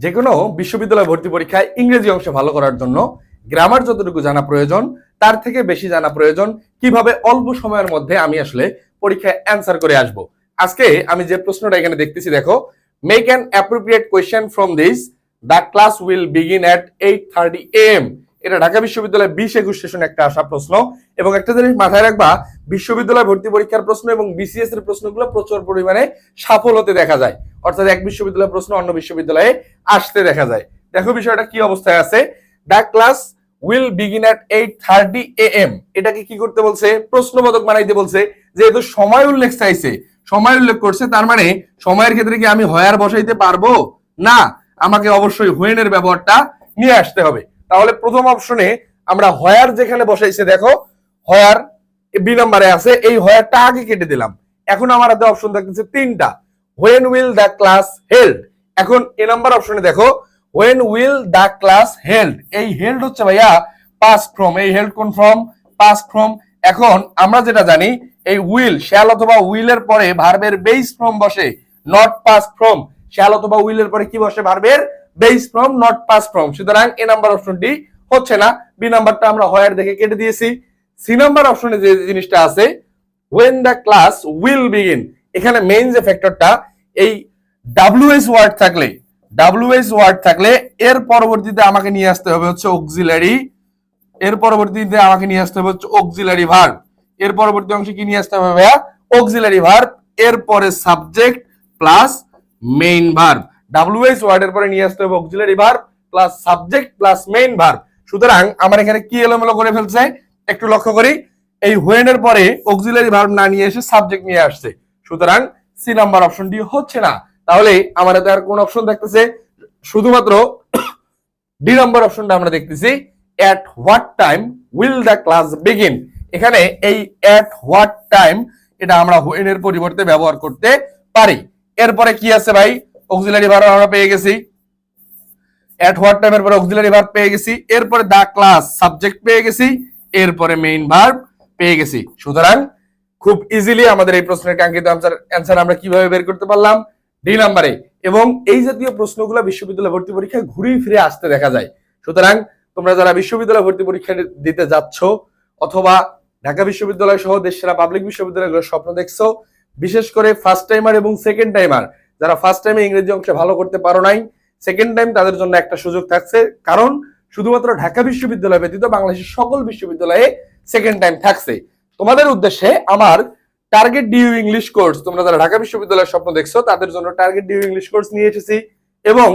যে কোনো বিশ্ববিদ্যালয় ভর্তি পরীক্ষায় ইংরেজি অংশে ভালো করার জন্য গ্রামার যতটুকু জানা প্রয়োজন তার থেকে বেশি জানা প্রয়োজন, কিভাবে অল্প সময়ের মধ্যে আমি আসলে পরীক্ষায় অ্যান্সার করে আসব। আজকে আমি যে প্রশ্নটা এখানে দেখতেছি, দেখো, make an appropriate question from this, the class will begin at 8:30 AM। এটা ঢাকা বিশ্ববিদ্যালয় 20-21 সেশনে একটা আসা প্রশ্ন। এবং একটা জিনিস মাথায় রাখবা, বিশ্ববিদ্যালয় ভর্তি পরীক্ষার প্রশ্ন এবং বিসিএস এর প্রশ্নগুলো প্রচুর পরিমাণে সাফল হতে দেখা যায়, অর্থাৎ এক বিশ্ববিদ্যালয়ের প্রশ্ন অন্য বিশ্ববিদ্যালয়ে আসতে দেখা যায়। দেখো বিষয়টা কি অবস্থায় আছে। The class will begin at 8:30 AM, এটাকে কি করতে বলছে? প্রশ্নবোধক বানাইতে বলছে। যেহেতু সময় উল্লেখ চাইছে, সময় উল্লেখ করছে, তার মানে সময়ের ক্ষেত্রে কি আমি হোয়ার বসাইতে পারবো না, আমাকে অবশ্যই হোয়েন এর ব্যবহারটা নিয়ে আসতে হবে। তাহলে প্রথম অপশনে আমরা হোয়ার যেখানে বসাইছে, দেখো হোয়ার বি নম্বরে আছে, এই হোয়ারটা আগে কেটে দিলাম। এখন আমার হাতে অপশন থাকতেছে তিনটা, when will the class held। এখন এ নাম্বার অপশনে দেখো when will the class held, এই held হচ্ছে ভাইয়া past from, এই held কোন from? past from। এখন আমরা যেটা জানি, এই will shall অথবা will এর পরে ভার্বের বেস ফ্রম বসে, নট past from। shall অথবা will এর পরে কি বসে? ভার্বের base form, not past from। সুতরাং এ নাম্বার অপশনটি হচ্ছে না, বি নাম্বারটা আমরা হোয়ার দেখে কেটে দিয়েছি। সি নাম্বার অপশনে যে জিনিসটা আছে when the class will begin, এখানে মেইন যে ফ্যাক্টরটা, এই WH ওয়ার্ড থাকলে, WH ওয়ার্ড থাকলে এর পরবর্তীতে আমাকে নিয়ে আসতে হবে হচ্ছে অক্সিলারি, এর পরবর্তীতে আমাকে নিয়ে আসতে হবে হচ্ছে অক্সিলারি ভার্ব। এর পরবর্তী অংশে কি নিয়ে আসতে হবে ভাইয়া? অক্সিলারি ভার্ব, এরপরে subject plus main verb. WH ওয়ার্ডের পরে নিয়ে আসতে হবে auxiliary verb plus subject plus main verb. সুতরাং আমার এখানে কি এলোমেলো করে ফেলছে একটু লক্ষ্য করি, এই হোয়েন এর পরে অক্সিলারি ভার্ব না নিয়ে এসে সাবজেক্ট নিয়ে আসছে। সুতরাং সি নাম্বার অপশনটি হচ্ছে না। তাহলে আমার হাতে আর কোন অপশন দেখতেছে? শুধুমাত্র ডি নাম্বার অপশনটা আমরা দেখতেছি, at what time will the class begin। এখানে এই at what time এটা আমরা when এর পরিবর্তে ব্যবহার করতে পারি। এরপরে কি আছে ভাই? অক্সিলারি ভার্ব আমরা পেয়ে গেছি, at what time এর পরে অক্সিলারি ভার্ব পেয়ে গেছি, এরপরে the class সাবজেক্ট পেয়ে গেছি, এরপরে মেইন ভার্ব পেয়ে গেছি। সুতরাং খুব ইজিলি আমাদের এই প্রশ্নের কাঙ্ক্ষিত অ্যান্সার আমরা কিভাবে বের করতে পারলাম? ডি নাম্বারে। এবং এই জাতীয় প্রশ্নগুলো বিশ্ববিদ্যালয় ভর্তি পরীক্ষায় ঘুরে ফিরে আসতে দেখা যায়। সুতরাং তোমরা যারা বিশ্ববিদ্যালয় ভর্তি পরীক্ষা দিতে যাচ্ছ অথবা ঢাকা বিশ্ববিদ্যালয় সহ দেশের পাবলিক বিশ্ববিদ্যালয়গুলোর স্বপ্ন দেখছো, বিশেষ করে ফার্স্ট টাইমার এবং সেকেন্ড টাইমার, যারা ফার্স্ট টাইমে ইংরেজি অংশে ভালো করতে পারো নাই, সেকেন্ড টাইম তাদের জন্য একটা সুযোগ থাকছে। কারণ শুধুমাত্র ঢাকা বিশ্ববিদ্যালয় ব্যতীত বাংলাদেশের সকল বিশ্ববিদ্যালয়ে সেকেন্ড টাইম থাকছে। তোমাদের উদ্দেশ্যে আমার টার্গেট ডিউ ইংলিশ কোর্স, তোমরা যারা ঢাকা বিশ্ববিদ্যালয়ের স্বপ্ন দেখছো তাদের জন্য টার্গেট ডিউ ইংলিশ কোর্স নিয়ে এসেছি, এবং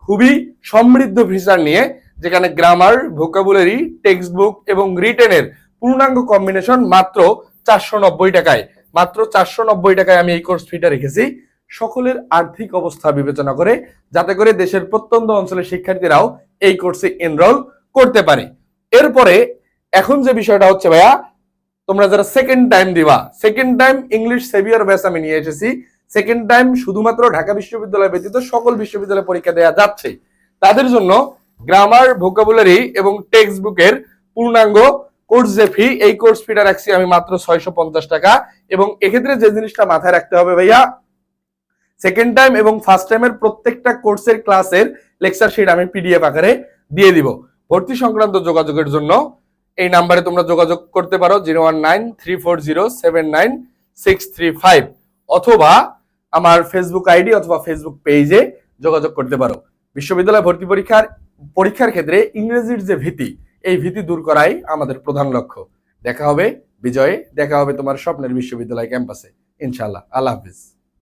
খুবই সমৃদ্ধ ফিচার নিয়ে, যেখানে গ্রামার, ভোকাবুলারি, টেক্সট বুক এবং রিটেনের পূর্ণাঙ্গ কম্বিনেশন মাত্র 490 টাকায়, মাত্র 490 টাকায় আমি এই কোর্স ফিটা রেখেছি সকলের আর্থিক অবস্থা বিবেচনা করে, যাতে করে দেশের প্রত্যন্ত অঞ্চলের শিক্ষার্থীরাও এই কোর্সে এনরোল করতে পারে। এরপরে এখন যে বিষয়টা হচ্ছে ভাইয়া, তোমরা যারা সেকেন্ড টাইম দিবা, second time English saviour batch আমি নিয়ে এসেছি। সেকেন্ড টাইম শুধুমাত্র ঢাকা বিশ্ববিদ্যালয় ব্যতীত সকল বিশ্ববিদ্যালয়ে পরীক্ষা দেওয়া যাচ্ছে, তাদের জন্য গ্রামার, ভোকাবুলারি এবং টেক্সট বুকের পূর্ণাঙ্গ কোর্স যে ফি, এই কোর্স ফিটা রাখছি আমি মাত্র 650 টাকা। এবং এক্ষেত্রে যে জিনিসটা মাথায় রাখতে হবে ভাইয়া, সেকেন্ড টাইম এবং ফার্স্ট টাইমের প্রত্যেকটা কোর্সের ক্লাসের লেকচার শিট আমি পিডিএফ আকারে দিয়ে দিব। ভর্তি সংক্রান্ত যোগাযোগের জন্য এই নাম্বারে তোমরা যোগাযোগ করতে পারো 01934079635, অথবা আমার ফেসবুক আইডি অথবা ফেসবুক পেজে যোগাযোগ করতে পারো। বিশ্ববিদ্যালয় ভর্তি পরীক্ষার ক্ষেত্রে ইংরেজির যে ভীতি, এই ভীতি দূর করাই আমাদের প্রধান লক্ষ্য। দেখা হবে বিজয়ে, দেখা হবে তোমার স্বপ্নের বিশ্ববিদ্যালয় ক্যাম্পাসে ইনশাআল্লাহ। আল্লাহ হাফিজ।